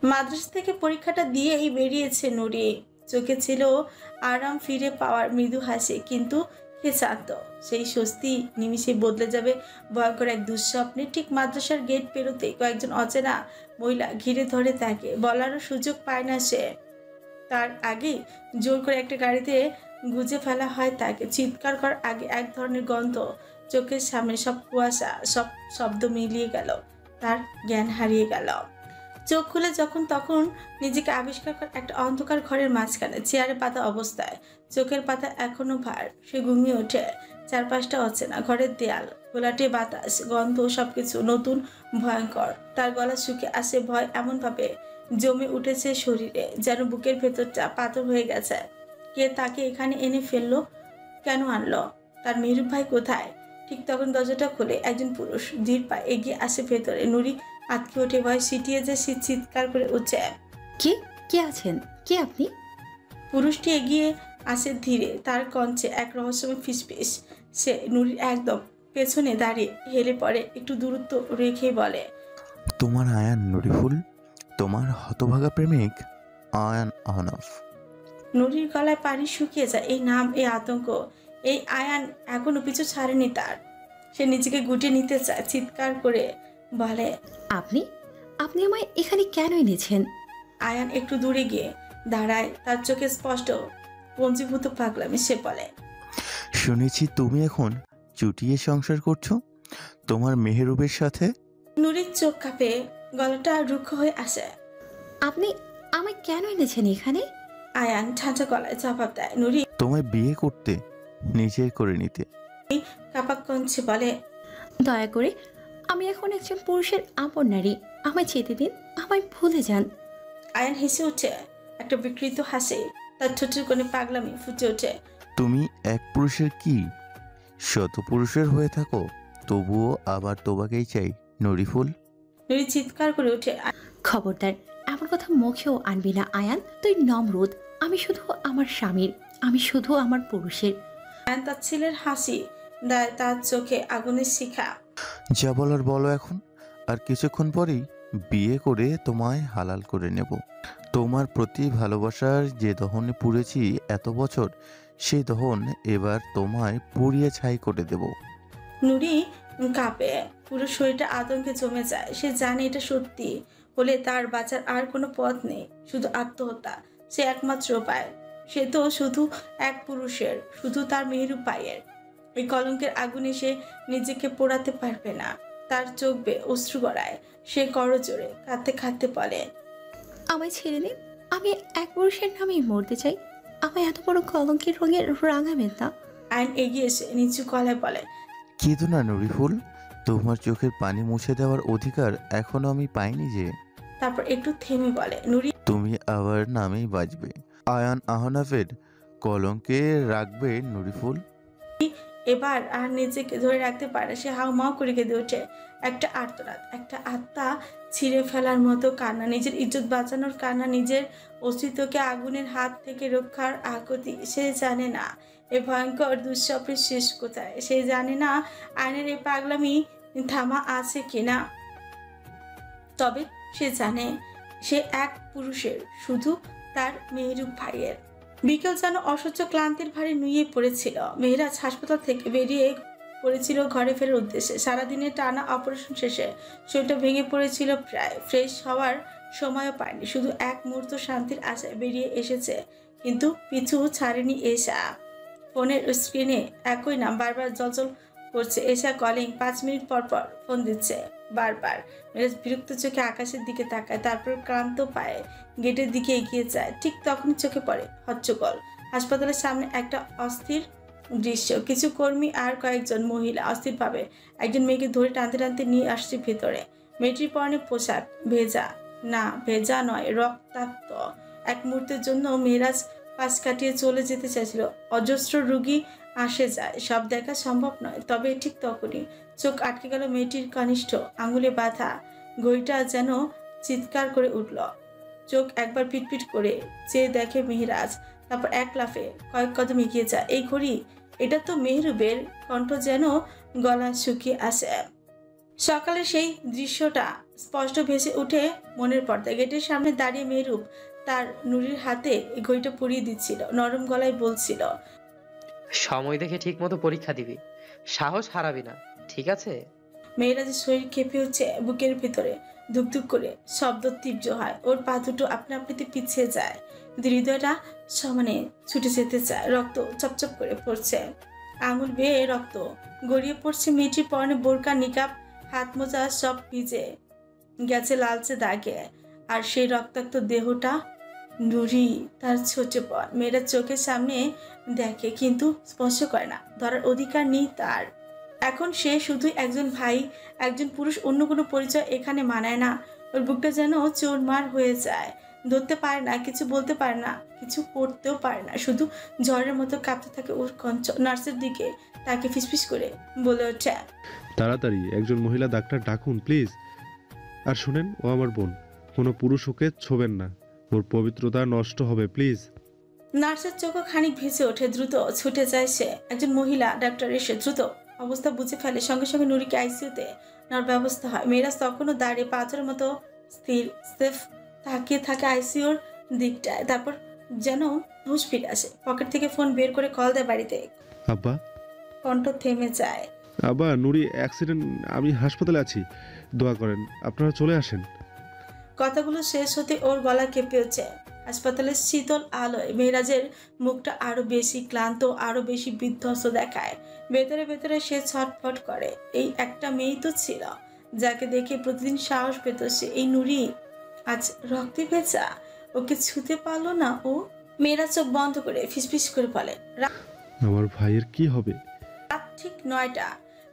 মাদ্রাসা থেকে পরীক্ষাটা দিয়েই বেরিয়েছে নুরি। চোখে ছিল আরাম ফিরে পাওয়ার মৃদু হাসি, কিন্তু সে জানত সেই স্বস্তি নিমিষে বদলে যাবে ভয়ঙ্কর এক দুঃস্বপ্নে। ঠিক মাদ্রাসার গেট পেরোতে কয়েকজন অচেনা মহিলা ঘিরে ধরে তাকে, বলারও সুযোগ পায় না সে। তার আগে জোর করে একটা গাড়িতে গুজে ফেলা হয় তাকে। চিৎকার করার আগে এক ধরনের গন্ধ, চোখের সামনে সব কুয়াশা, সব শব্দ মিলিয়ে গেল, তার জ্ঞান হারিয়ে গেল। চোখ খুলে যখন তখন নিজেকে আবিষ্কার করে একটা অন্ধকার ঘরের মাঝখানে চেয়ারে পাতা অবস্থায়, চোখের পাতা এখনো ভার। সে ঘুমিয়ে ওঠে। চারপাশটা অচেনা, ঘরের দেয়াল, ঘোলাটে বাতাস, গন্ধ, সবকিছু নতুন, ভয়ঙ্কর। তার গলা শুকিয়ে আসে, ভয় এমনভাবে জমে উঠেছে শরীরে যেন বুকের ভেতরটা পাথর হয়ে গেছে। কে তাকে এখানে এনে ফেললো? কেন আনলো? তার মেহরুব ভাই কোথায়? ঠিক তখন দরজাটা খুলে একজন পুরুষ ধীর পায়ে এগিয়ে আসে ভেতরে। নুরি আটকে ওঠে, ভয় সিটিয়ে যে সে চিৎকার করে উঠছে। কে কে আছেন? কে আপনি? পুরুষটি এগিয়ে আসে ধীরে, তার কঞ্চে এক রহস্যময় ফিসফিস। সে নুরির একদম পেছনে দাঁড়িয়ে হেলে পড়ে, একটু দূরত্ব রেখে বলে, তোমার আয়ান নুরিফুল, তোমার হতভাগা প্রেমিক আয়ান আহনাফ। নুরির গলায় পানি শুকিয়ে যায়। এই নাম, এই আতঙ্ক, এই আয়ান এখনো পিছু ছাড়েনি তার। সে নিজেকে গুটিয়ে নিতে চায়, চিৎকার করে বলে, আপনি আপনি আমায় এখানে কেন এনেছেন? আয়ান একটু দূরে গিয়ে দাঁড়ায়, তার চোখে স্পষ্ট পঞ্জীভূত পাগলামি। সে বলে, শুনেছি তুমি এখন চুটিয়ে সংসার করছো তোমার মেহেরুবের সাথে। নুরির চোখ কাঁপে, গলাটা রুক্ষ হয়ে আসে। আপনি আমায় কেন এনেছেন এখানে? আয়ান ঠান্ডা গলায় জবাব দেয়। নুরি তোমায় বিয়ে করতে, নিজের করে নিতে। কাপাক কঞ্চে বলে, দয়া করে, আমি এখন একজন পুরুষের আপন নারী। আমায় যেতে দিন, আমায় ভুলে যান। আয়ান হেসে ওঠে, একটা বিকৃত হাসি, তার ঠোঁটের কোণে পাগলামি ফুটে ওঠে। তুমি এক পুরুষের কি শত পুরুষের হয়ে থাকো, তবুও আবার তোমাকেই চাই নুরিফুল। নুরি চিৎকার করে ওঠে, খবরদার, এমন কথা মুখেও আনবি না আয়ান। তুই নমরুদ, আমি শুধু আমার স্বামীর, আমি শুধু আমার পুরুষের। আয়ান তার ছেলের হাসি দেয়, তার চোখে আগুনের শিখা। যা বলার বলো এখন, আর কিছুক্ষণ পরেই বিয়ে করে তোমায় হালাল করে নেব। তোমার প্রতি ভালোবাসার যে দহনে পুড়েছি এত বছর, সেই দহন এবার তোমায় পুড়িয়ে ছাই করে দেব। নুরি কাঁপে, পুরো শরীরটা আতঙ্কে জমে যায়। সে জানে এটা সত্যি হলে তার বাঁচার আর কোনো পথ নেই, শুধু আত্মহত্যা। সে একমাত্র উপায়। সে তো শুধু এক পুরুষের, শুধু তার মেহরুব ভাইয়ের। এই কলঙ্কের আগুনে সে নিজেকে পোড়াতে পারবে না। তার চোখ বেয়ে অশ্রু গড়ায়। সে করজোরে কাঁদতে কাঁদতে বলে, আমায় ছেড়ে দিন, আমি এক পুরুষের নামেই মরতে চাই। আমায় এত বড় কলঙ্কের রঙের রাঙাবেন না। আইন এগিয়ে এসে নিচু গলায় বলে, কেঁদো না নুরিফুল, তোমার চোখের পানি মুছে দেওয়ার অধিকার এখনো আমি পাইনি যে। তারপর একটু থেমে বলে, নুরি তুমি আবার নামেই বাজবে, আয়ান আহনাফের কলঙ্কে রাখবে নুরিফুল। এবার আর নিজেকে ধরে রাখতে পারে। সে হাউমাউ করে কেঁদে ওঠে, একটা আর্তনাদ, একটা আত্মা ছিঁড়ে ফেলার মতো কান্না, নিজের ইজ্জত বাঁচানোর কান্না, নিজের অস্তিত্বকে আগুনের হাত থেকে রক্ষার আকুতি। সে জানে না এই ভয়ঙ্কর দুঃস্বপ্নের শেষ কোথায়। সে জানে না আইনের এই পাগলামি থামা আছে কিনা। তবে সে জানে সে এক পুরুষের, শুধু তার মেহরুব ভাইয়ের। বিকেল যেন অসহ্য ক্লান্তির ভারে নুয়ে পড়েছিল। মেহরাজ হাসপাতাল থেকে বেরিয়ে পড়েছিল ঘরে ফেরার উদ্দেশ্যে। সারাদিনের টানা অপারেশন শেষে শরীরটা ভেঙে পড়েছিল প্রায়। ফ্রেশ হওয়ার সময়ও পায়নি, শুধু এক মুহূর্ত শান্তির আশায় বেরিয়ে এসেছে, কিন্তু পিছু ছাড়েনি এশা। ফোনের স্ক্রিনে একই নাম বারবার জলজল করছে। এশা কলিং, 5 মিনিট পর পর ফোন দিচ্ছে বারবার। মেরাজ বিরক্ত চোখে আকাশের দিকে তাকায়, তারপর ক্লান্ত পায়ে গেটের দিকে এগিয়ে যায়। ঠিক তখনই চোখে পড়ে হট্টগোল। হাসপাতালের সামনে একটা অস্থির দৃশ্য। কিছু কর্মী আর কয়েকজন মহিলা অস্থিরভাবে একজন মেয়েকে ধরে টানতে টানতে নিয়ে আসছে ভেতরে। মেয়েটির পরনে পোশাক ভেজা, না ভেজা নয়, রক্তাক্ত। এক মুহূর্তের জন্য মেরাজ পাশ কাটিয়ে চলে যেতে চাইছিল। অজস্র রুগী আসে যায়, সব দেখা সম্ভব নয়। তবে ঠিক তখনই চোখ আটকে গেল মেয়েটির কনিষ্ঠ আঙুলে বাঁধা ঘড়িটা যেন চিৎকার করে উঠল। চোখ একবার পিটপিট করে চেয়ে দেখে মেহরাজ, তারপর এক লাফে কয়েক কদম এগিয়ে যায়। এই ঘড়ি, এটা তো মেহরুবের। কণ্ঠ যেন গলা শুকিয়ে আসে। সকালে সেই দৃশ্যটা স্পষ্ট ভেসে উঠে মনের পর্দা। গেটের সামনে দাঁড়িয়ে মেহরুব তার নুরির হাতে ঘড়িটা পরিয়ে দিচ্ছিল, নরম গলায় বলছিল, সময় দেখে ঠিক মতো পরীক্ষা দিবি, সাহস হারাবি না, ঠিক আছে? মেয়েরাজের শরীর কেঁপে উঠছে বুকের ভিতরে, ধুকধুক করে শব্দ তীব্র হয়। ওর পা দুটো আপনা আপনিতে পিছিয়ে যায়, কিন্তু হৃদয়টা সমানে ছুটে যেতে চায়। রক্ত চপচপ করে পড়ছে, আঙুল বেয়ে রক্ত গড়িয়ে পড়ছে। মেয়েটির পরনে বোরকা, নিকাব, হাত মোজা সব ভিজে গেছে লালচে দাগে। আর সেই রক্তাক্ত দেহটা নুরি, তার ছোট বোন। মেয়েরা চোখের সামনে দেখে কিন্তু স্পর্শ করে না, ধরার অধিকার নেই তার। এখন সে শুধুই একজন ভাই, একজন পুরুষ, অন্য কোনো পরিচয় এখানে মানায় না। ওর বুকটা যেন চোরমার হয়ে যায়, ধরতে পারে না, কিছু বলতে পারে না, কিছু করতেও পারে না, শুধু ঝড়ের মতো কাঁপতে থাকে ওর কঞ্চ। নার্সের দিকে তাকে ফিসফিস করে বলে ওঠে, তাড়াতাড়ি একজন মহিলা ডাক্তার ডাকুন প্লিজ। আর শুনেন, ও আমার বোন, কোনো পুরুষ ওকে ছোবেন না, ওর পবিত্রতা নষ্ট হবে প্লিজ। নার্সের চোখও খানিক ভেসে ওঠে, দ্রুত ছুটে যায় সে। একজন মহিলা ডাক্তার এসে দ্রুত অবস্থা বুঝে ফেলে, সঙ্গে সঙ্গে নুরিকে আইসিইউতে নেওয়ার ব্যবস্থা হয়। মেয়েরাজ তখনও দাঁড়িয়ে পাথরের মতো স্থির সেফ তাকিয়ে থাকে আইসিইউর দিকটায়। তারপর যেন হুঁশ ফিরে আসে, পকেট থেকে ফোন বের করে কল দেয় বাড়িতে। আব্বা, কণ্ঠ থেমে যায়। আব্বা, নুরি অ্যাক্সিডেন্ট, আমি হাসপাতালে আছি, দোয়া করেন, আপনারা চলে আসেন। কথাগুলো শেষ হতে ওর গলা কেঁপে উঠছে। হাসপাতালের শীতল আলোয় মেয়েরাজের মুখটা আরো বেশি ক্লান্ত, আরো বেশি বিধ্বস্ত দেখায়। ভেতরে ভেতরে সে ছটফট করে। এই একটা মেয়েই তো ছিল যাকে দেখে প্রতিদিন সাহস পেত সে। এই নুরি আজ রক্তে ভেজা, ওকে ছুতে পারলো না ও। মেয়েরা চোখ বন্ধ করে ফিসফিস করে বলে, আমার ভাইয়ের কি হবে? রাত ঠিক 9টা।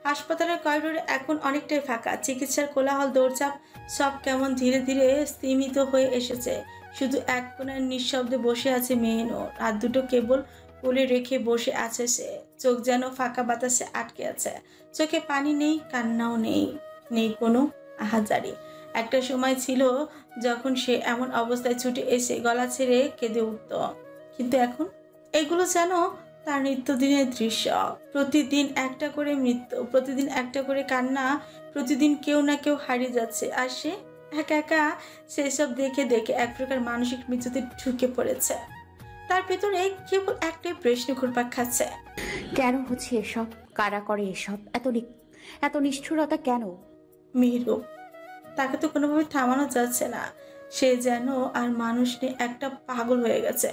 হাসপাতালের করিডোরে এখন অনেকটাই ফাঁকা। চিকিৎসার কোলাহল, দৌড়চাপ সব কেমন ধীরে ধীরে স্তিমিত হয়ে এসেছে। শুধু এক কোণায় নিঃশব্দে বসে আছে মেহনুর। হাত দুটো কেবল কোলে রেখে বসে আছে সে। চোখ যেন ফাঁকা বাতাসে আটকে আছে। চোখে পানি নেই, কান্নাও নেই, নেই কোনো আহাজারি। একটা সময় ছিল যখন সে এমন অবস্থায় ছুটে এসে গলা ছেড়ে কেঁদে উঠত, কিন্তু এখন এগুলো যেন তার নিত্যদিনের দৃশ্য। প্রতিদিন একটা করে মৃত্যু, প্রতিদিন একটা করে কান্না, প্রতিদিন কেউ না কেউ হারিয়ে যাচ্ছে। আর সে একা একা সেসব দেখে দেখে এক প্রকার মানসিক মৃত্যুতে ঢুকে পড়েছে। তার ভেতরে কেবল একটাই প্রশ্ন ঘুরপাক খাচ্ছে, কেন হচ্ছে এসব? কারা করে এসব? এত নিষ্ঠুরতা কেন? মেহরুব, তাকে তো কোনোভাবে থামানো যাচ্ছে না। সে যেন আর মানুষ নেই, একটা পাগল হয়ে গেছে।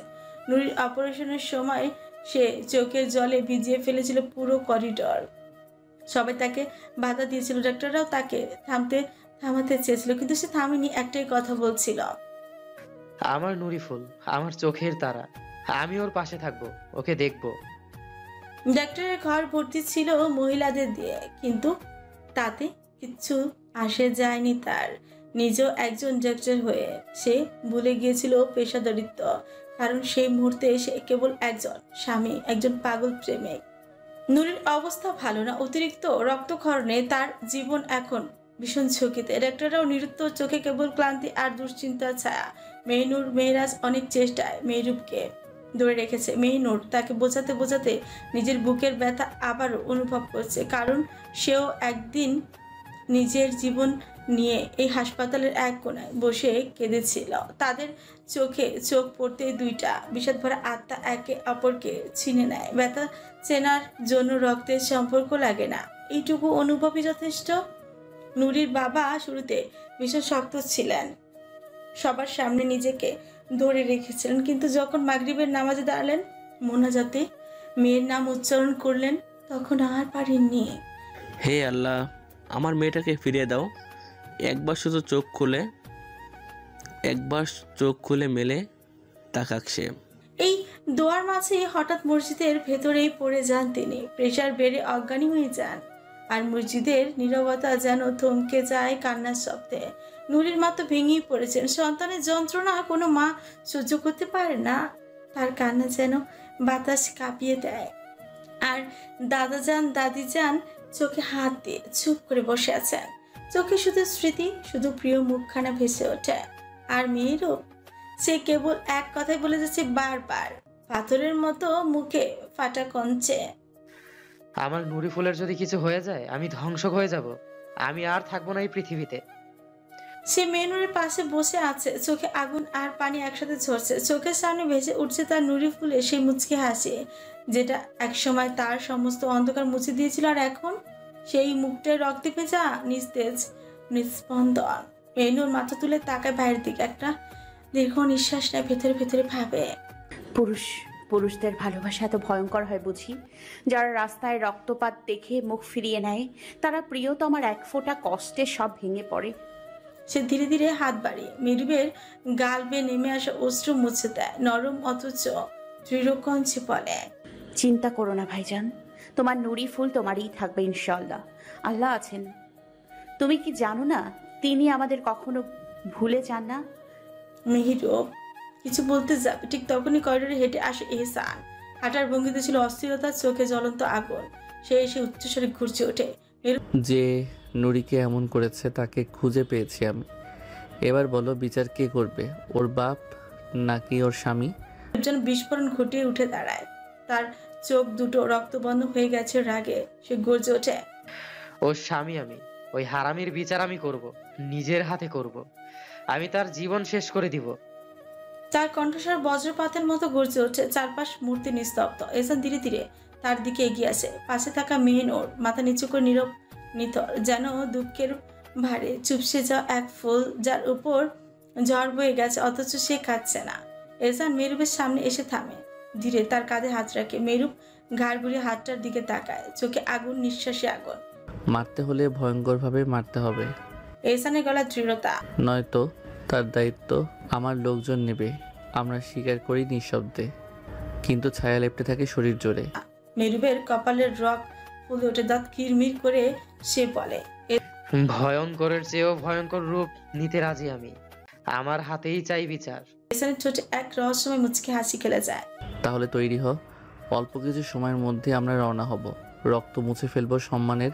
নুরির অপারেশনের সময় সে চোখের জলে ভিজিয়ে ফেলেছিল পুরো করিডর। সবাই তাকে বাধা দিয়েছিল, ডাক্তাররাও তাকে থামাতে চেয়েছিল, কিন্তু সে থামেনি। একটাই কথা বলছিল, আমার নুরি ফুল, আমার চোখের তারা, আমি ওর পাশে থাকবো, ওকে দেখবো। ডাক্তারের ঘর ভর্তি ছিল মহিলাদের দিয়ে, কিন্তু তাতে কিচ্ছু আসে যায়নি তার। নিজেও একজন ডাক্তার হয়ে সে ভুলে গিয়েছিল পেশাদারিত্ব। কারণ সেই মুহূর্তে সে কেবল একজন স্বামী, একজন পাগল প্রেমিক। নুরির অবস্থা ভালো না, অতিরিক্ত রক্তক্ষরণে তার জীবন এখন ভীষণ ঝুঁকিতে। ডাক্তাররাও নিরুত্তর, চোখে কেবল ক্লান্তি আর দুশ্চিন্তার ছায়া। মেহনুর, মেহরাজ অনেক চেষ্টায় মেহরুবকে ধরে রেখেছে। মেহনুর তাকে বোঝাতে বোঝাতে নিজের বুকের ব্যথা আবারও অনুভব করছে, কারণ সেও একদিন নিজের জীবন নিয়ে এই হাসপাতালের এক কোণায় বসে কেঁদেছিল। তাদের চোখে চোখ পড়তে দুইটা বিষাদ ভরা আত্মা একে অপরকে ছিনে নেয়। ব্যথা চেনার জন্য রক্তের সম্পর্ক লাগে না, এইটুকু অনুভবই যথেষ্ট। নুরির বাবা শুরুতে ভীষণ শক্ত ছিলেন, সবার সামনে নিজেকে ধরে রেখেছিলেন, কিন্তু যখন মাগরিবের নামাজে দাঁড়ালেন, মোনাজাতে মেয়ের নাম উচ্চারণ করলেন, তখন আর পারেননি। হে আল্লাহ, আমার মেয়েটাকে ফিরিয়ে দাও। একবার চোখ খুলে মেলে তাকাক সে। এই দোয়ার মাঝে হঠাৎ মসজিদের ভেতরেই পড়ে যান তিনি। প্রেসার বেড়ে অজ্ঞানী হয়ে যান, আর মসজিদের নীরবতা যেন থমকে যায় কান্নার শব্দে। নুরির মা তো ভেঙেই পড়েছেন। সন্তানের যন্ত্রণা কোনো মা সহ্য করতে পারে না, তার কান্না যেন বাতাস কাঁপিয়ে দেয়। আর দাদা যান, দাদি যান চোখে হাত দিয়ে চুপ করে বসে আছেন। চোখে শুধু স্মৃতি, শুধু প্রিয় মুখখানা ভেসে ওঠে। আর মেয়েরও, সে কেবল এক কথাই বলে যাচ্ছে বারবার, পাথরের মতো মুখে ফাটা কঞ্চে, আমার নুরি ফুলের যদি কিছু হয়ে যায়, আমি ধ্বংস হয়ে যাব। আমি আর থাকবো না এই পৃথিবীতে। সে মেনুরের পাশে বসে আছে, চোখে আগুন আর পানি একসাথে ঝরছে। চোখের সামনে ভেসে উঠছে তার নুরি ফুলে সেই মুচকি হাসি, যেটা একসময় তার সমস্ত অন্ধকার মুছে দিয়েছিল। আর এখন সেই মুখটায় রক্তে ভেজা নিস্তেজ নিস্পন্দন। মেনুর মাথা তুলে তাকায় বাইরের দিকে, একটা দীর্ঘ নিঃশ্বাস নেয়, ভেতরে ভেতরে ভাবে, পুরুষদের ভালোবাসা এত ভয়ঙ্কর হয় বুঝি? যারা রাস্তায় রক্তপাত দেখে মুখ ফিরিয়ে নেয়, তারা প্রিয়তমার এক ফোঁটা কষ্টে সব ভেঙে পড়ে। সে ধীরে ধীরে হাত বাড়িয়ে মেরুবের গাল বেয়ে নেমে আসা অশ্রু মুছে দেয়, নরম অথচ দৃঢ় কঞ্চে বলে, চিন্তা করো না ভাইজান, তোমার নুরি ফুল তোমারই থাকবে ইনশাল্লাহ। আল্লাহ আছেন, তুমি কি জানো না তিনি আমাদের কখনো ভুলে যান না? মেহিরব কিছু বলতে যাবে, ঠিক তখনই করিডোরে হেঁটে আসে এহসান। হাঁটার ভঙ্গিতে ছিল অস্থিরতা, চোখে জ্বলন্ত আগুন। সে এসে উচ্চস্বরে ঘুরছে ওঠে। যে নুরিকে এমন করেছে তাকে খুঁজে পেয়েছি আমি। এবার বলো বিচার কে করবে, ওর বাপ নাকি ওর স্বামী? যেন বিস্ফোরণ ঘটিয়ে উঠে দাঁড়ায়, তার চোখ দুটো রক্তবন্ধ হয়ে গেছে রাগে। সে গর্জে ওঠে, ওর স্বামী আমি। ওই হারামির বিচার আমি করব, নিজের হাতে করব। আমি তার জীবন শেষ করে দিব। তার কণ্ঠস্বর বজ্রপাতের মতো গর্জে ওঠে। চারপাশ মূর্তি নিস্তব্ধ। এহসান ধীরে ধীরে তার দিকে এগিয়ে আসে। পাশে থাকা মেহনুর মাথা নিচু করে নীরব নিথর, যেন দুঃখের ভারে চুপসে যাওয়া এক ফুল যার উপর ঝড় বয়ে গেছে, অথচ সে কাঁদছে না। এহসান মেহরুবের সামনে এসে থামে, ধীরে তার কাঁধে হাত রাখে। মেহরুব ঘাড় ঘুরিয়ে হাতটার দিকে তাকায়, চোখে আগুন, নিঃশ্বাসে আগুন। মারতে হলে ভয়ঙ্করভাবে মারতে হবে, এহসানের গলা দৃঢ়তা। নয়তো তার দায়িত্ব আমার লোকজন নেবে। আমরা স্বীকার করি নিঃশব্দে, কিন্তু ছায়া লেপটে থাকে শরীর জোরে। মেহরুবের কপালের রক ফুলে ওঠে, দাঁত কিরমির করে সে বলে, ভয়ঙ্করের চেয়েও ভয়ঙ্কর রূপ নিতে রাজি আমি। আমার হাতেই চাই বিচার। এহসানের ঠোঁটে এক রহস্যময় মুচকি হাসি খেলে যায়। তাহলে তৈরি হ, অল্প কিছু সময়ের মধ্যে আমরা রওনা হব। রক্ত মুছে ফেলবো সম্মানের।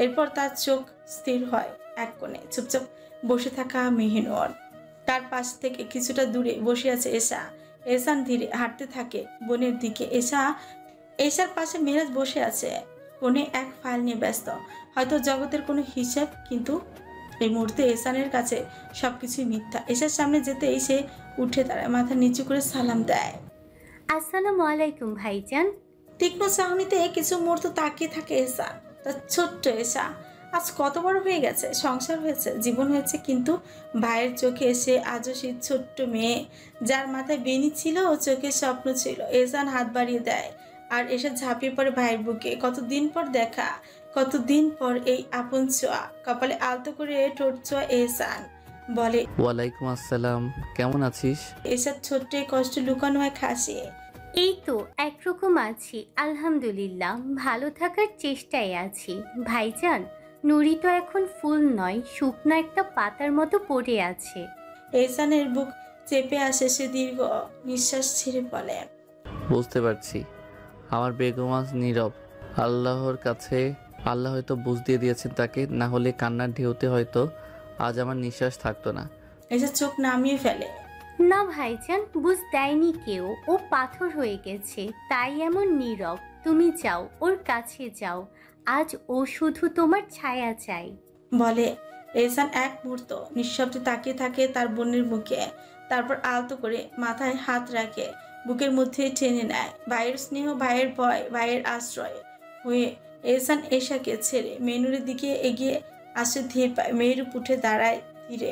এরপর তার চোখ স্থির হয় এক কোণে চুপচাপ বসে থাকা মেহনুর। তার পাশ থেকে কিছুটা দূরে বসে আছে এশা। এহসান ধীরে হাঁটতে থাকে বোনের দিকে। এশার পাশে মেরাজ বসে আছে, কোণে এক ফাইল নিয়ে ব্যস্ত, হয়তো জগতের কোনো হিসাব। কিন্তু এই মুহূর্তে এহসানের কাছে সবকিছুই মিথ্যা। এশার সামনে যেতেই সে উঠে দাঁড়ায়, মাথা নিচু করে সালাম দেয়। আসসালামু আলাইকুম ভাইজান। তীক্ষ্ণ চাহনিতে কিছু মুহূর্ত তাকিয়ে থাকে এহসান। তার ছোট্ট এশা আজ কত বড় হয়ে গেছে, সংসার হয়েছে, জীবন হয়েছে, কিন্তু ভাইয়ের চোখে সে আজও সেই ছোট্ট মেয়ে, যার মাথায় বেনি ছিল ও চোখে স্বপ্ন ছিল। এহসান হাত বাড়িয়ে দেয় আর এসে ঝাঁপিয়ে পড়ে ভাইয়ের বুকে। কতদিন পর দেখা, কতদিন পর এই আপন ছোঁয়া। কপালে আলতো করে ঠোঁট ছোঁয়া এহসান বলে, ওয়ালাইকুম আসসালাম, কেমন আছিস? এসব ছোট্ট এই কষ্ট লুকানো হয় খাসিয়ে। এই তো একরকম আছি, আলহামদুলিল্লাহ, ভালো থাকার চেষ্টায় আছি। ভাইজান, নুরি তো এখন ফুল নয়, শুকনো একটা পাতার মতো পড়ে আছে। এহসানের বুক চেপে আসে, সে দীর্ঘ নিঃশ্বাস ছেড়ে বলে, বুঝতে পারছি। আমার বেগম আজ নীরব। আল্লাহর কাছে আল্লাহ হয়তো বুঝ দিয়ে দিয়েছেন তাকে, না হলে কান্নার ঢেউতে হয়তো আজ আমার নিঃশ্বাস থাকতো না। এসে চোখ নামিয়ে ফেলে। না ভাইজান, বুঝ দেয়নি কেউ, ও পাথর হয়ে গেছে, তাই এমন নীরব। তুমি যাও, ওর কাছে যাও, আজ ও শুধু তোমার ছায়া চাই বলে। এহসান এক মুহূর্ত নিঃশব্দে তাকিয়ে থাকে তার বোনের মুখে, তারপর আলতো করে মাথায় হাত রাখে, বুকের মধ্যে টেনে নেয়। ভাইয়ের স্নেহ, ভাইয়ের ভয়, ভাইয়ের আশ্রয় হয়ে এহসান এশাকে ছেড়ে মেনুরের দিকে এগিয়ে আসে ধীর পায়। মেহরুব উঠে দাঁড়ায় ধীরে।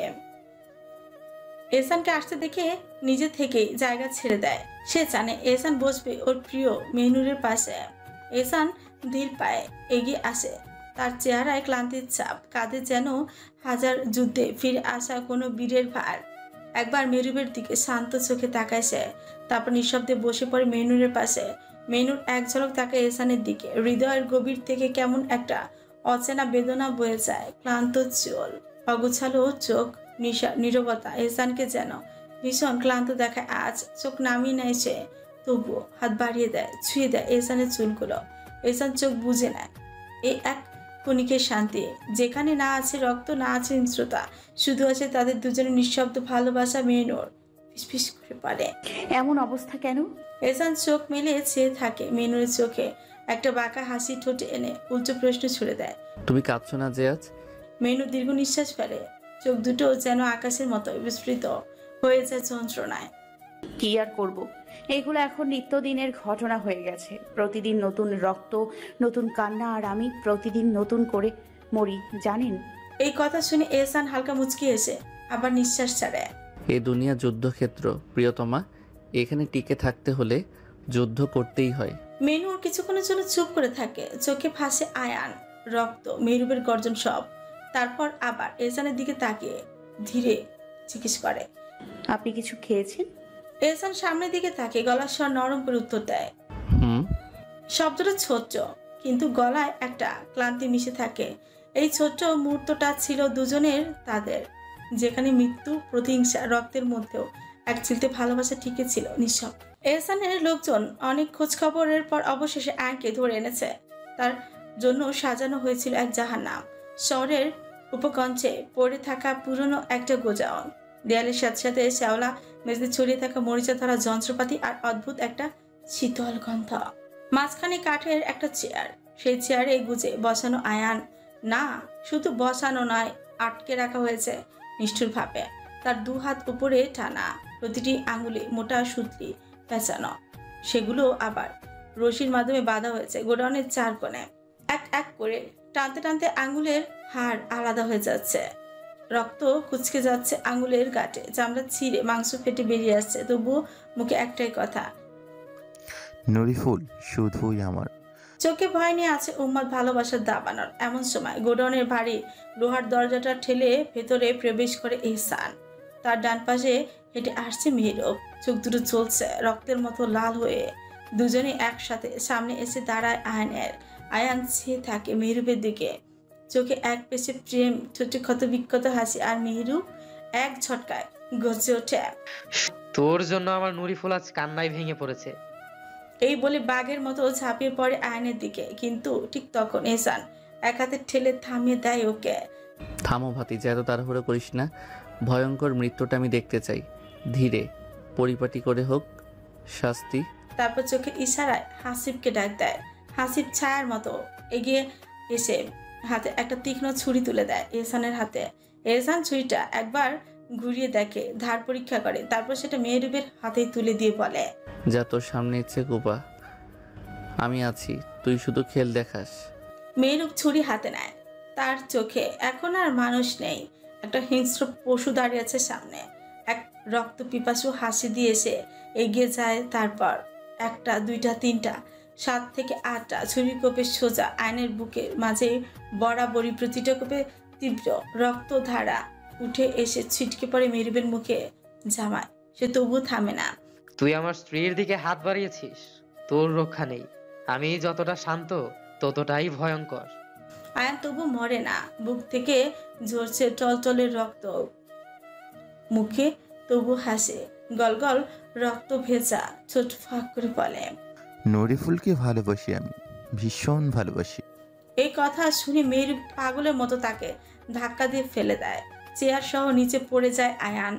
এহসানকে আসতে দেখে নিজে থেকেই জায়গা ছেড়ে দেয়। সে জানে এহসান বসবে ওর প্রিয় মেহনুরের পাশে। এহসান ধীর পায়ে এগিয়ে আসে, তার চেহারায় ক্লান্তির ছাপ, কাঁধে যেন হাজার যুদ্ধে ফিরে আসা কোনো বীরের ভার। একবার মেহরুবের দিকে শান্ত চোখে তাকায় সে, তারপর নিঃশব্দে বসে পড়ে মেহনুরের পাশে। মেহনুর এক ঝলক তাকায় এহসানের দিকে, হৃদয়ের গভীর থেকে কেমন একটা অচেনা বেদনা বয়ে যায়। ক্লান্ত চোল, অগুছালো চোখ, নীরবতা এহসানকে যেন ভীষণ ক্লান্ত দেখায় আজ। চোখ নামিয়ে নেয় সে, তবুও হাত বাড়িয়ে দেয়, ছুঁয়ে দেয় এহসানের চুলগুলো। এহসান চোখ বুঝে নেয় এই এক ক্ষণিকের শান্তি, যেখানে না আছে রক্ত, না আছে হিংস্রতা, শুধু আছে তাদের দুজনের নিঃশব্দ ভালোবাসা। মেহনুর ফিসফিস করে বলে, এমন অবস্থা কেন? এহসান চোখ মেলে চেয়ে থাকে মেহনুরের চোখে, একটা বাঁকা হাসি ঠোঁটে এনে উল্টো প্রশ্ন ছুড়ে দেয়। তুমি কাঁদছো না যে আজ? মেহনুর দীর্ঘ নিঃশ্বাস ফেলে, চোখ দুটো যেন আকাশের মতো বিস্ফৃত হয়ে যায় যন্ত্রণায়। কি আর করব, এগুলো এখন নিত্যদিনের ঘটনা হয়ে গেছে। প্রতিদিন নতুন রক্ত, নতুন কান্না, আর আমি প্রতিদিন নতুন করে মরি, জানেন? এই কথা শুনে এহসান হালকা মুচকি এসে আবার নিঃশ্বাস ছাড়ে। এ দুনিয়া যুদ্ধক্ষেত্র প্রিয়তমা, এখানে টিকে থাকতে হলে যুদ্ধ করতেই হয়। মেনুর কিছুক্ষণের জন্য চুপ করে থাকে, চোখে ভাসে আয়ান, রক্ত, মেহরুবের গর্জন সব। তারপর আবার এহসানের দিকে তাকিয়ে ধীরে জিজ্ঞেস করে, আপনি কিছু খেয়েছেন? এহসান সামনের দিকে তাকিয়ে গলার স্বর নরম করে উত্তর দেয়। হুম। শব্দটা ছোট্ট, কিন্তু গলায় একটা ক্লান্তি মিশে থাকে। এই ছোট্ট মুহূর্তটা ছিল দুজনের, তাদের, যেখানে মৃত্যু, প্রতিহিংসা, রক্তের মধ্যেও এক চিলতে ভালোবাসা টিকে ছিল নিঃশব্দ। এহসানের লোকজন অনেক খোঁজ খবরের পর অবশেষে আয়নকে ধরে এনেছে। তার জন্য সাজানো হয়েছিল এক জাহান্নাম। শহরের উপকণ্ঠে পড়ে থাকা পুরনো একটা গোজাউন, দেয়ালের সাথে সাথে শ্যাওলা মেঝেতে ছড়িয়ে থাকা মরিচা ধরা যন্ত্রপাতি আর অদ্ভুত একটা শীতল গন্ধ। মাঝখানে কাঠের একটা চেয়ার, সেই চেয়ারে গুজে বসানো আয়ান। না, শুধু বসানো নয়, আটকে রাখা হয়েছে নিষ্ঠুরভাবে। তার দু হাত উপরে টানা, প্রতিটি আঙুলে মোটা সুতলি পেঁচানো, সেগুলো আবার রশির মাধ্যমে বাঁধা হয়েছে গোডাউনের চার কোণে। এক এক করে টানতে টানতে আঙুলের হাড় আলাদা হয়ে যাচ্ছে, রক্ত কুচকে যাচ্ছে আঙুলের গাঁটে, চামড়া ছিঁড়ে মাংস ফেটে বেরিয়ে আসছে। তবুও মুখে একটাই কথা, নুরিফুল শুধুই আমার। চোখে ভয় নিয়ে আছে উম্মাদ ভালোবাসার দাবানোর। এমন সময় গোডাউনের ভারী লোহার দরজাটা ঠেলে ভেতরে প্রবেশ করে এহসান। তার ডান পাশে হেঁটে আসছে মেহরুব, চোখ দুটো চলছে রক্তের মতো লাল হয়ে। দুজনে একসাথে সামনে এসে দাঁড়ায় আয়নের। আয়ান চেয়ে থাকে মেহরুবের দিকে, চোখে এক পেশে প্রেম, ছোট্ট ক্ষত বিক্ষত হাসি। আর মেহরুব এক ঝটকায় গর্জে ওঠে, তোর জন্য আমার নুরিফুল আজ কান্নায় ভেঙে পড়েছে। এই বলে বাঘের মতো ঝাঁপিয়ে পড়ে আয়নের দিকে, কিন্তু ঠিক তখন এহসান এক হাতে ঠেলে থামিয়ে দেয় ওকে। থামো ভাতিজা, এত তাড়াহুড়ো করিস না। ভয়ঙ্কর মৃত্যুটা আমি দেখতে চাই। ধীরে, পরিপাটি করে হোক শাস্তি। তারপর চোখের ইশারায় হাসিবকে ডাক দেয়। হাসিব ছায়ার মতো এগিয়ে এসে হাতে একটা তীক্ষ্ণ ছুরি তুলে দেয় এহসানের হাতে। এহসান ছুরিটা একবার ঘুরিয়ে দেখে, ধার পরীক্ষা করে, তারপর সেটা মেহরুবের হাতেই তুলে দিয়ে বলে, যা তোর সামনে ইচ্ছে কুপা, আমি আছি, তুই শুধু খেল দেখাস। মেহরুব ছুরি হাতে নেয়। তার চোখে এখন আর মানুষ নেই, একটা হিংস্র পশু দাঁড়িয়ে আছে সামনে। এক রক্ত পিপাসু হাসি দিয়ে সে এগিয়ে যায়। তারপর একটা, দুইটা, তিনটা, 7 থেকে 8টা ছুরি কোপে সোজা আয়নের বুকের মাঝে বরাবরই। প্রতিটা কোপে তীব্র রক্ত ধারা উঠে এসে ছিটকে পড়ে মেহরুবের মুখে জামায়। সে তবু থামে না। তুই আমার স্ত্রীর দিকে হাত বাড়িয়েছিস, তোর রক্ষা নেই। আমি যতটা শান্ত ততটাই ভয়ঙ্কর। আয়ান তবু মরে না, বুক থেকে ঝরছে টলটলের রক্ত, মুখে তবু হাসে, গলগল রক্ত ভেজা ছোট ফাঁক করে বলে, নুরিফুলকে ভালোবাসি আমি, ভীষণ ভালোবাসি। এই কথা শুনে মেয়ের পাগলের মতো তাকে ধাক্কা দিয়ে ফেলে দেয়। চেয়ার সহ নিচে পড়ে যায় আয়ান,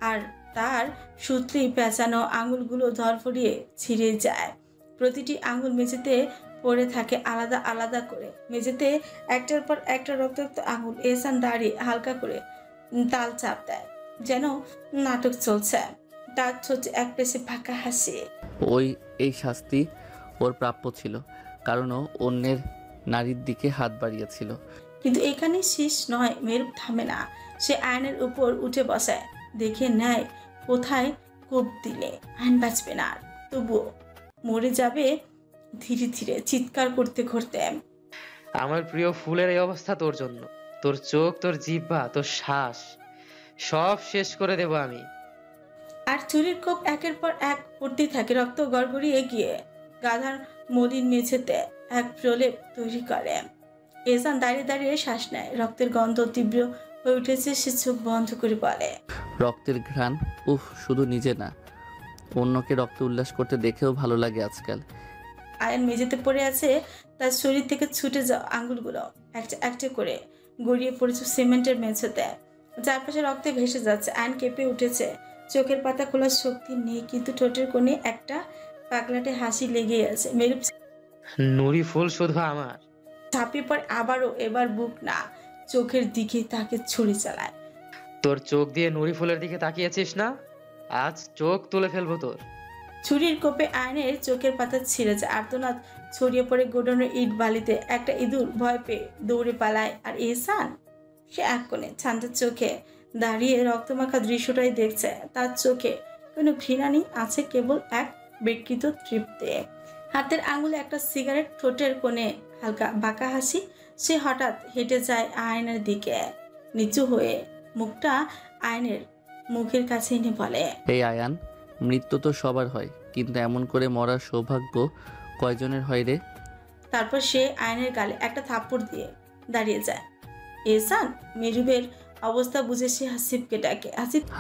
আর তার সুতলি পেঁচানো আঙুলগুলো ধরফড়িয়ে ছিঁড়ে যায়। প্রতিটি আঙুল মেঝেতে পড়ে থাকে আলাদা আলাদা করে, মেঝেতে একটার পর একটা রক্তাক্ত আঙুল। এহসান দাঁড়িয়ে হালকা করে তাল চাপ দেয়, যেন নাটক চলছে। তার ছোট এক পেশে ফাঁকা হাসি। এই শাস্তি ওর প্রাপ্য ছিল, কারণ ও অন্যের নারীর দিকে হাত বাড়িয়েছিল। কিন্তু এখানে শেষ নয়, মেরুপ থামে না। সে আয়নের উপর উঠে বসায়, দেখে নেয় কোথায় কোপ দিলে আয়ন বাঁচবে না, তবুও মরে যাবে ধীরে ধীরে, চিৎকার করতে করতে। আমার প্রিয় ফুলের এই অবস্থা তোর জন্য। তোর চোখ, তোর জিহ্বা, তোর শ্বাস সব শেষ করে দেব আমি। আর চুরির কোপ একের পর এক পড়তেই থাকে, রক্ত গড়গড়িয়ে গিয়ে গাধার মলিন মেঝেতে এক প্রলেপ তৈরি করে। এহসান দাঁড়িয়ে দাঁড়িয়ে শ্বাস নেয়, রক্তের গন্ধ তীব্র হয়ে উঠেছে। সে চোখ বন্ধ করে বলে, রক্তের ঘ্রাণ, উফ, শুধু নিজে না, অন্যকে রক্ত উল্লাস করতে দেখেও ভালো লাগে আজকাল। আয়ন মেঝেতে পড়ে আছে, তার শরীর থেকে ছুটে যাওয়া আঙ্গুলগুলো একটা একটা করে গড়িয়ে পড়েছে সিমেন্টের মেঝেতে, চারপাশে রক্তে ভেসে যাচ্ছে। আয়ন কেঁপে উঠেছে, চোখের পাতা খোলার শক্তি নেই, কিন্তু ঠোঁটের কোণে একটা পাগলাটে হাসি লেগে আছে। মেরুপ নুরিফুল শুধু আমার। ঝাঁপিয়ে পড়ে আবারও, এবার বুক না চোখের দিকে তাকে ছুরি চালায়। তোর চোখ দিয়ে নুরি ফুলের দিকে তাকিয়েছিস না? আজ চোখ তুলে ফেলবো তোর। ছুরির কোপে আয়নের চোখের পাতা ছিঁড়ে যায়। আর্তনাদ ছড়িয়ে পড়ে গোডাউনের ইট বালিতে। একটা ইঁদুর ভয় পেয়ে দৌড়ে পালায়। আর এহসান সে এক কোণে ঠান্ডা চোখে দাঁড়িয়ে রক্তমাখা দৃশ্যটাই দেখছে। তার চোখে কোনো ঘৃণা নেই, আছে কেবল এক বিকৃত তৃপ্তি। হাতের আঙুলে একটা সিগারেট, ঠোঁটের কোণে হালকা বাঁকা হাসি। সে হঠাৎ হেঁটে যায় আয়নের দিকে, নিচু হয়ে মুখটা আয়নের মুখের কাছে এনে বলে, এই আয়ান, মৃত্যু তো সবার হয়, কিন্তু এমন করে মরার সৌভাগ্য কয়জনের হয় রে? তারপর সে আয়নের গালে একটা থাপ্পড় দিয়ে দাঁড়িয়ে যায়। এহসান মেহরুবের অবস্থা বুঝে সে হাসিবকে ডাকে।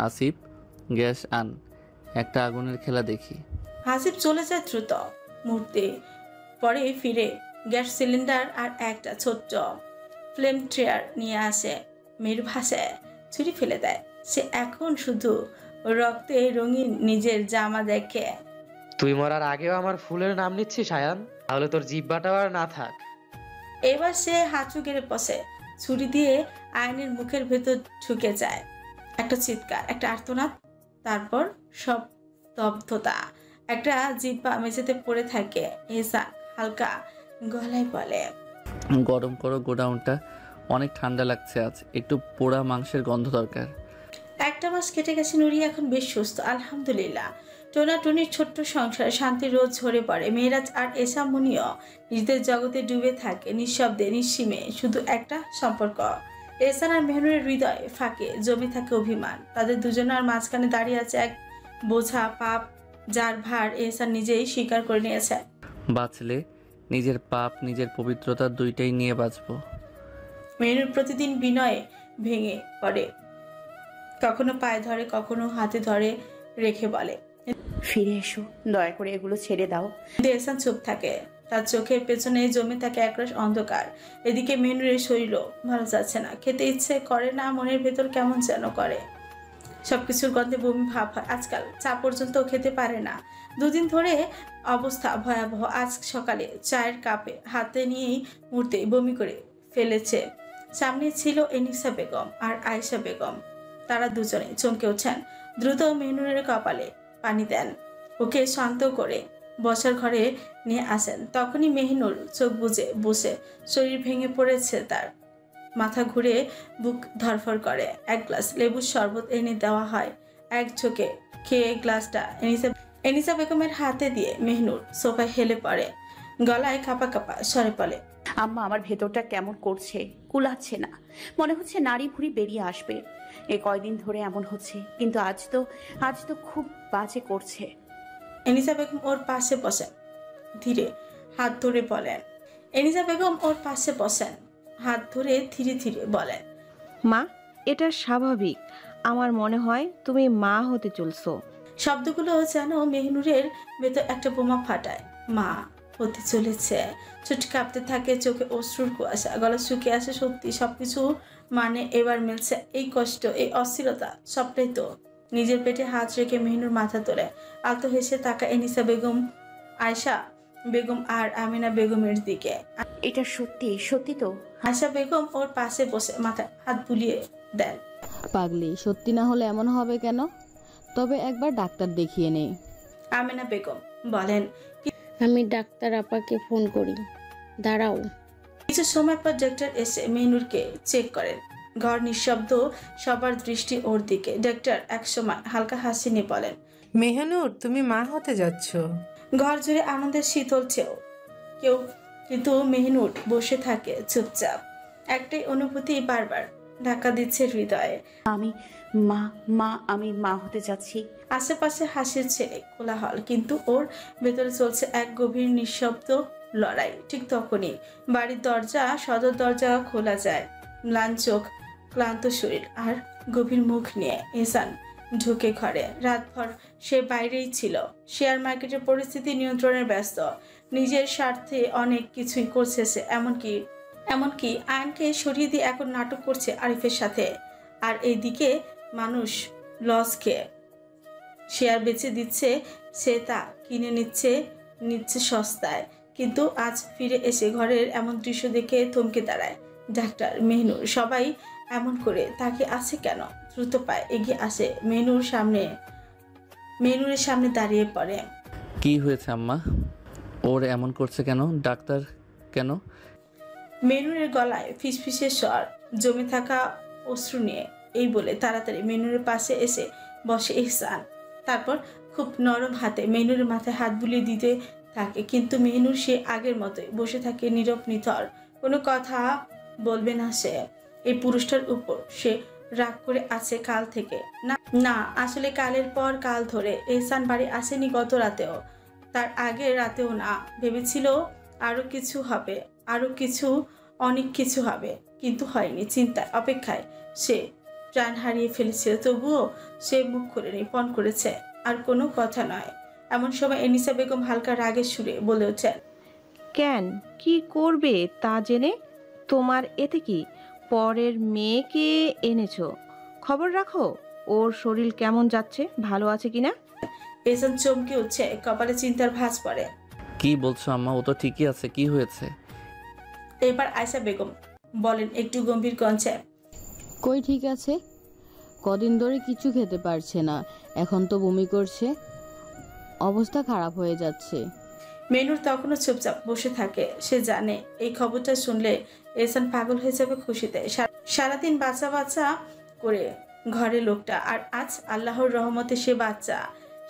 হাসিব, গ্যাস আন, একটা আগুনের খেলা দেখি। হাসিব চলে যায় দ্রুত। মুহূর্তে পরে ফিরে গ্যাস সিলিন্ডার আর একটা ছোট্ট ফ্লেম ট্রেয়ার নিয়ে আসে। মেহরুব হাসে, ছুরি ফেলে দেয়। সে এখন শুধু রক্তে রঙিন নিজের জামা দেখে। তুই মরার আগেও আমার ফুলের নাম নিচ্ছিস আয়ান? তাহলে তোর জিহ্বাটাও আর না থাক। এবার সে হাঁচু গেড়ে বসে, ছুরি দিয়ে আয়নের মুখের ভেতর ঢুকে যায়। একটা চিৎকার, একটা আর্তনাদ, তারপর সব স্তব্ধতা। একটা জিহ্বা মেঝেতে পড়ে থাকে। এহসান হালকা গলায় বলে, গরম করো গোডাউনটা, অনেক ঠান্ডা লাগছে আজ, একটু পোড়া মাংসের গন্ধ দরকার। একটা মাস কেটে গেছে, নুরি এখন বেশ সুস্থ আলহামদুলিল্লাহ। টোনাটুনির ছোট্ট সংসারে শান্তি রোজ ঝরে পড়ে। মেয়েরাজ আর এসা মুনিও নিজেদের জগতে ডুবে থাকে, নিঃশব্দে নিঃসীমে। শুধু একটা সম্পর্ক। এহসান আর মেহনুরের হৃদয়ে ফাঁকে জমে থাকে অভিমান। তাদের দুজনের মাঝখানে দাঁড়িয়ে আছে এক বোঝা পাপ, যার ভার এহসান নিজেই স্বীকার করে নিয়েছে। বাঁচলে নিজের পাপ, নিজের পবিত্রতা দুইটাই নিয়ে বাঁচবো। মেহনুর প্রতিদিন বিনয়ে ভেঙে পড়ে, কখনো পায়ে ধরে, কখনো হাতে ধরে রেখে বলে, ফিরে এসো, দয়া করে এগুলো ছেড়ে দাও। এহসান চুপ থাকে। তার চোখের পেছনে জমে থাকে একরাশ অন্ধকার। এদিকে মেহনুরের শরীরও ভালো যাচ্ছে না, খেতে ইচ্ছে করে না, মনের ভেতর কেমন যেন করে। সবকিছুর গন্ধে বমি ভাব হয়। আজকাল চা পর্যন্ত খেতে পারে না। দুদিন ধরে অবস্থা ভয়াবহ। আজ সকালে চায়ের কাপে হাতে নিয়েই মুহূর্তে বমি করে ফেলেছে। সামনে ছিল এনিসা বেগম আর আয়েশা বেগম। তারা দুজনে চমকে ওঠেন, দ্রুত মেহনুরের কপালে পানি দেন, ওকে শান্ত করে বসার ঘরে নিয়ে আসেন। তখনই মেহনুর চোখ বুজে বসে, শরীর ভেঙে পড়েছে তার, মাথা ঘুরে বুক ধরফর করে। এক গ্লাস লেবুর শরবত এনে দেওয়া হয়। এক ঝোঁকে খেয়ে গ্লাসটা এনিসা বেগমের হাতে দিয়ে মেহনুর সোফায় হেলে পড়ে, গলায় কাঁপা কাঁপা স্বরে বলে, আম্মা, আমার ভেতরটা কেমন করছে, কুলাচ্ছে না। মনে হচ্ছে নাড়ি ভুড়ি বেরিয়ে আসবে। এ কয়দিন ধরে এমন হচ্ছে, কিন্তু আজ তো খুব বাজে করছে। এনিসা বেগম ওর পাশে বসেন, ধীরে হাত ধরে বলেন। এনিসা বেগম ওর পাশে বসেন, হাত ধরে ধীরে ধীরে বলেন, মা, এটা স্বাভাবিক। আমার মনে হয় তুমি মা হতে চলছো। শব্দগুলো যেন মেহনুরের ভেতর একটা বোমা ফাটায়। মা হতে চলেছে। ছুটি কাঁপতে থাকে, চোখে অশ্রুর কুয়াশা, গলা শুকিয়ে আসে। সত্যি সবকিছু মানে এবার মিলছে। এই কষ্ট, এই অস্থিরতা, সবটাই তো। নিজের পেটে হাত রেখে মেহনুর মাথা তোলে, আলতো হেসে তাকা এনিসা বেগম, আয়েশা বেগম আর আমিনা বেগমের দিকে। এটা সত্যি সত্যি তো? আয়েশা বেগম ওর পাশে বসে মাথায় হাত বুলিয়ে দেন। পাগলি, সত্যি না হলে এমন হবে কেন? তবে একবার ডাক্তার দেখিয়ে নেই। আমিনা বেগম বলেন, আমি ডাক্তার আপাকে ফোন করি, দাঁড়াও। কিছু সময় পর ডাক্তার এসে মেহনুরকে চেক করেন। ঘর নিঃশব্দ, সবার দৃষ্টি ওর দিকে। ডাক্তার একসময় হালকা হাসি নিয়ে বলেন, মেহনুর, তুমি মা হতে যাচ্ছ। ঘর জুড়ে আনন্দের শীতল ছেও কেউ, কিন্তু মেহনুর বসে থাকে চুপচাপ। একটাই অনুভূতি বারবার ধাক্কা দিচ্ছে হৃদয়ে, আমি মা হতে যাচ্ছি। আশেপাশে হাসির ছেলে কোলাহল, কিন্তু ওর ভেতরে চলছে এক গভীর নিঃশব্দ লড়াই। ঠিক তখনই বাড়ির দরজা, সদর দরজা খোলা যায়। ম্লান চোখ, ক্লান্ত শরীর আর গভীর মুখ নিয়ে এহসান ঢুকে ঘরে। রাতভর সে বাইরেই ছিল। শেয়ার মার্কেটের পরিস্থিতি নিয়ন্ত্রণে ব্যস্ত। নিজের স্বার্থে অনেক কিছুই করছে সে। এমনকি আইনকে সরিয়ে দিয়ে এখন নাটক করছে আরিফের সাথে। আর এইদিকে মানুষ লস খেয়ে শেয়ার বেচে দিচ্ছে, সে তা কিনে নিচ্ছে সস্তায়। কিন্তু আজ ফিরে এসে ঘরের এমন দৃশ্য দেখে থমকে দাঁড়ায় ডাক্তার, মেহনুর, সবাই এমন করে তাকে আছে কেন? দ্রুত পায়ে এগিয়ে আসে মেনুরের সামনে দাঁড়িয়ে পড়ে। কি হয়েছে আম্মা? ওর এমন করছে কেন? ডাক্তার কেন? মেনুরের গলায় ফিসফিসের স্বর, জমে থাকা অশ্রু নিয়ে এই বলে তাড়াতাড়ি মেনুরের পাশে এসে বসে এহসান। তারপর খুব নরম হাতে মেনুরের মাথায় হাত বুলিয়ে দিতে থাকে, কিন্তু মেনুর সে আগের মতোই বসে থাকে নীরব নিথর, কোনো কথা বলবে না সে। এই পুরুষটার উপর সে রাগ করে আছে কাল থেকে। না না, আসলে কালের পর কাল ধরে এহসান বাড়ি আসেনি, গত রাতেও, তার আগের রাতেও না। ভেবেছিল আরো কিছু হবে, আরো কিছু, অনেক কিছু হবে, কিন্তু হয়নি। চিন্তায় অপেক্ষায় সে প্রাণ হারিয়ে ফেলেছিল, তবুও সে মুখ খুলেনি, পণ করেছে, আর কোনো কথা নয়। এমন সময় এনিসা বেগম হালকা রাগের সুরে বলে ওঠেন, কেন, কি করবে তা জেনে? তোমার এতে কি? পরের মেয়েকে এনেছো, খবর রাখো ওর শরীর কেমন যাচ্ছে, ভালো আছে কিনা। এহসান চমকে উঠছে, কপালে চিন্তার ভাঁজ পড়ে। কি বলছো আম্মা? ও তো ঠিকই আছে। কি হয়েছে? এবার আয়েশা বেগম বলেন একটু গম্ভীর কণ্ঠে, কই ঠিক আছে, কদিন ধরে কিছু খেতে পারছে না, এখন তো বমি করছে, অবস্থা খারাপ হয়ে যাচ্ছে। মেনুর তখনও চুপচাপ বসে থাকে। সে জানে এই খবরটা শুনলে এহসান পাগল হয়ে যাবে খুশিতে। সারাদিন বাচ্চা বাচ্চা করে ঘরে লোকটা, আর আজ আল্লাহর রহমতে সে বাচ্চা,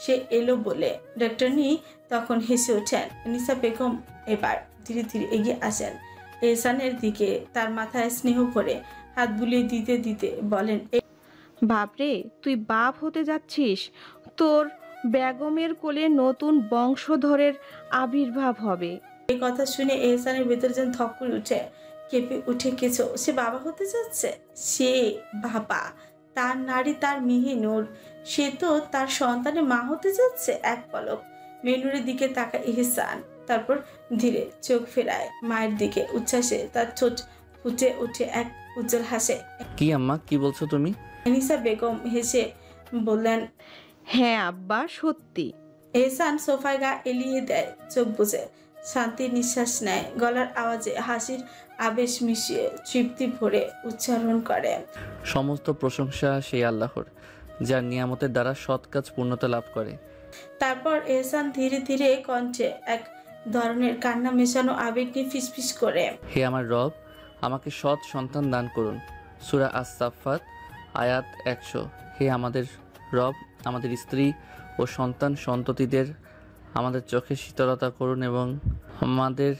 সে এলো বলে। ডাক্তারনি তখন হেসে ওঠেন। নিসা বেগম এবার ধীরে ধীরে এগিয়ে আসেন এহসানের দিকে, তার মাথায় স্নেহ ভরে হাত বুলিয়ে দিতে দিতে বলেন, বাপরে, তুই বাপ হতে যাচ্ছিস, তোর বেগমের কোলে নতুন বংশধরের আবির্ভাব হবে। এই কথা শুনে এহসানের ভেতরে যেন ধক করে উঠে, কেঁপে উঠে কিছু। সে বাবা হতে যাচ্ছে, সে বাবা, তার নারী, তার মেহিনুর, সে তো তার সন্তানের মা হতে যাচ্ছে। এক পলক মেনুরের দিকে তাকায় এহসান, তারপর ধীরে চোখ ফেরায় মায়ের দিকে। উচ্ছ্বাসে তার ঠোঁট ফুটে উঠে এক উজ্জ্বল হাসে। কি আম্মা, কি বলছো তুমি? এনিসা বেগম হেসে বললেন, হ্যাঁ আব্বা, সত্যি। এহসান সোফায় গা এলিয়ে দেয়, চোখ বুজে শান্তির নিঃশ্বাস নেয়, গলার আওয়াজে হাসির আবেশ মিশিয়ে তৃপ্তি ভরে উচ্চারণ করে, সমস্ত প্রশংসা সেই আল্লাহর, যার নিয়ামতের দ্বারা সৎ কাজ পূর্ণতা লাভ করে। তারপর এহসান ধীরে ধীরে কণ্ঠে এক ধরনের কান্না মেশানো আবেগ নিয়ে ফিসফিস করে, হে আমার রব, আমাকে সৎ সন্তান দান করুন। সূরা আস-সাফফাত আয়াত 100। হে আমাদের রব, আমাদের স্ত্রী ও সন্তান সন্ততিদের আমাদের চোখে শীতলতা করুন এবং আমাদের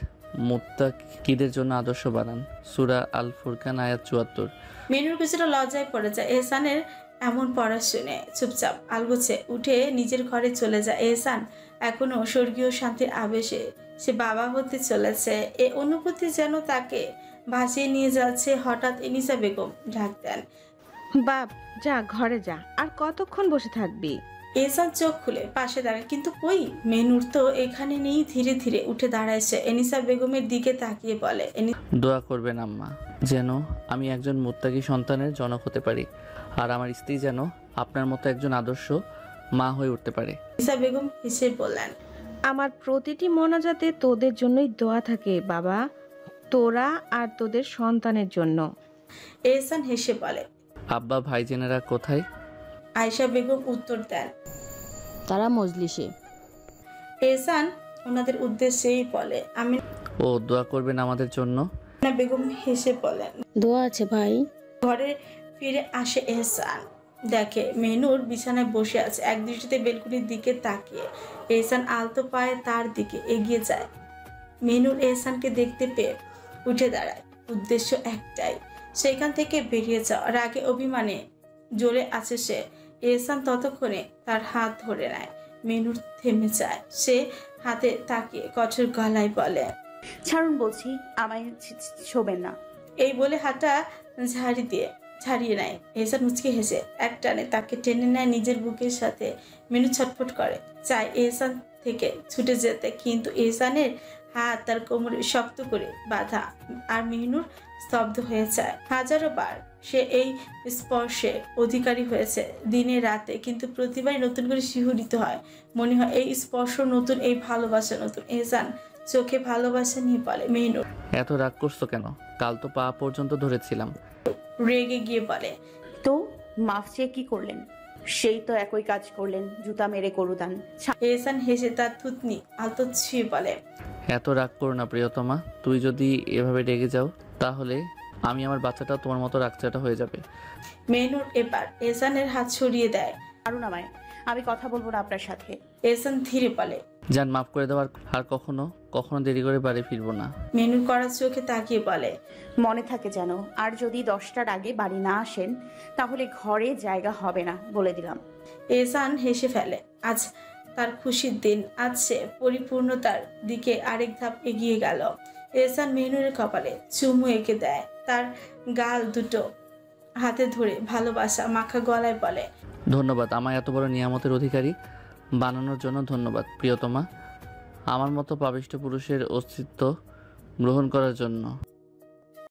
মুত্তাকিদের জন্য আদর্শ বানান। সূরা আল ফুরকান আয়াত 74। মেনুর কিছুটা লজ্জায় পড়ে যায় এহসানের এমন পড়া শুনে। চুপচাপ আলগোছে উঠে নিজের ঘরে চলে যায় এহসান। এখনো স্বর্গীয় শান্তির আবেশে সে বাবা হতে চলেছে, এ অনুভূতি যেন তাকে ভাসিয়ে নিয়ে যাচ্ছে। হঠাৎ এনিসা বেগম ডাক দেন, বাপ, যা ঘরে যা, আর কতক্ষণ বসে থাকবি? এহসান চোখ খুলে পাশে দাঁড়ায়, কিন্তু কই, মেনুর তো এখানে নেই। ধীরে ধীরে উঠে দাঁড়াইছে, এনিসা বেগমের দিকে তাকিয়ে বলে, দোয়া করবেন আম্মা, যেন আমি একজন মুত্তাকি সন্তানের জনক হতে পারি, আর আমার স্ত্রী যেন আপনার মতো একজন আদর্শ মা হয়ে উঠতে পারে। এনিসা বেগম হেসে বললেন, আমার প্রতিটি মোনাজাতে তোদের জন্যই দোয়া থাকে বাবা, তোরা আর তোদের সন্তানের জন্য। এহসান হেসে বলে, আব্বা ভাইজেনেরা কোথায়? আয়েশা বেগম উত্তর দেন, তারা মজলিসে। এহসান ওনাদের উদ্দেশ্যেই বলে, আমি। ও দোয়া করবেন আমাদের জন্য। বেগম হেসে বলেন, দোয়া আছে ভাই। ঘরে ফিরে আসে এহসান, দেখে মেনুর বিছানায় বসে আছে, এক দৃষ্টিতে বেলকুনির দিকে তাকিয়ে। এহসান আলতো পায়ে তার দিকে এগিয়ে যায়। মেনুর এহসানকে দেখতে পেয়ে উঠে দাঁড়ায়, উদ্দেশ্য একটাই, সেখান থেকে বেরিয়ে যাওয়া। রাগে অভিমানে জ্বলে আছে সে। এহসান ততক্ষণে তার হাত ধরে নেয়। মেনুর থেমে যায়, সে হাতে তাকিয়ে কঠোর গলায় বলে, ছাড়ুন বলছি, আমায় ছোবেন না। এই বলে হাতটা ছাড়িয়ে নেয়। এহসান মুচকে হেসে এক টানে তাকে টেনে নেয় নিজের বুকের সাথে। মেনু ছটফট করে, চায় এহসান থেকে ছুটে যেতে, কিন্তু এহসানের হাত তার কোমরে শক্ত করে বাঁধা, আর মেহনুর স্তব্ধ হয়ে যায়। হাজারো বার সে এই স্পর্শে অধিকারী হয়েছে, দিনে রাতে, কিন্তু প্রতিবারই নতুন করে শিহরিত হয়। মনে হয় এই স্পর্শ নতুন, এই ভালোবাসা নতুন। এহসান চোখে ভালোবাসা নিয়ে বলে, মেহনুর। এত রাগ করছো কেন? কাল তো পা পর্যন্ত ধরেছিলাম। রেগে গিয়ে বলে, তো মাফ চেয়ে কি করলেন? সেই তো একই কাজ করলেন, জুতা মেরে করুদান। এহসান হেসে তার থুতনি আলতো ছুঁয়ে বলে, এত রাগ করো না প্রিয়তমা, তুই যদি এভাবে রেগে যাও তাহলে আমি আমার বাচ্চাটাও তোমার মতো রাগচাটা হয়ে যাবে। মেহনুর এবার এহসানের হাত সরিয়ে দেয়। আরুন আমায়, আমি কথা বলবো না আপনার সাথে। এহসান ধীরে বলে, যান, মাফ করে দেওয়ার আর কখনো কখনো দেরি করে বাড়ি ফিরবো না। মেহনুর কড়া চোখে তাকিয়ে বলে, মনে থাকে যেন, আর যদি 10টার আগে বাড়ি না আসেন তাহলে ঘরে জায়গা হবে না, বলে দিলাম। এহসান হেসে ফেলে। আজ তার খুশির দিন। আজ সে পরিপূর্ণতার দিকে আরেক ধাপ এগিয়ে গেল। এহসান মেহনুরের কপালে চুমু এঁকে দেয়, তার গাল দুটো হাতে ধরে ভালোবাসা মাখা গলায় বলে, ধন্যবাদ আমায় এত বড় নিয়ামতের অধিকারী বানানোর জন্য। ধন্যবাদ প্রিয়তমা, আমার মতো পাপিষ্ঠ পুরুষের অস্তিত্ব গ্রহণ করার জন্য।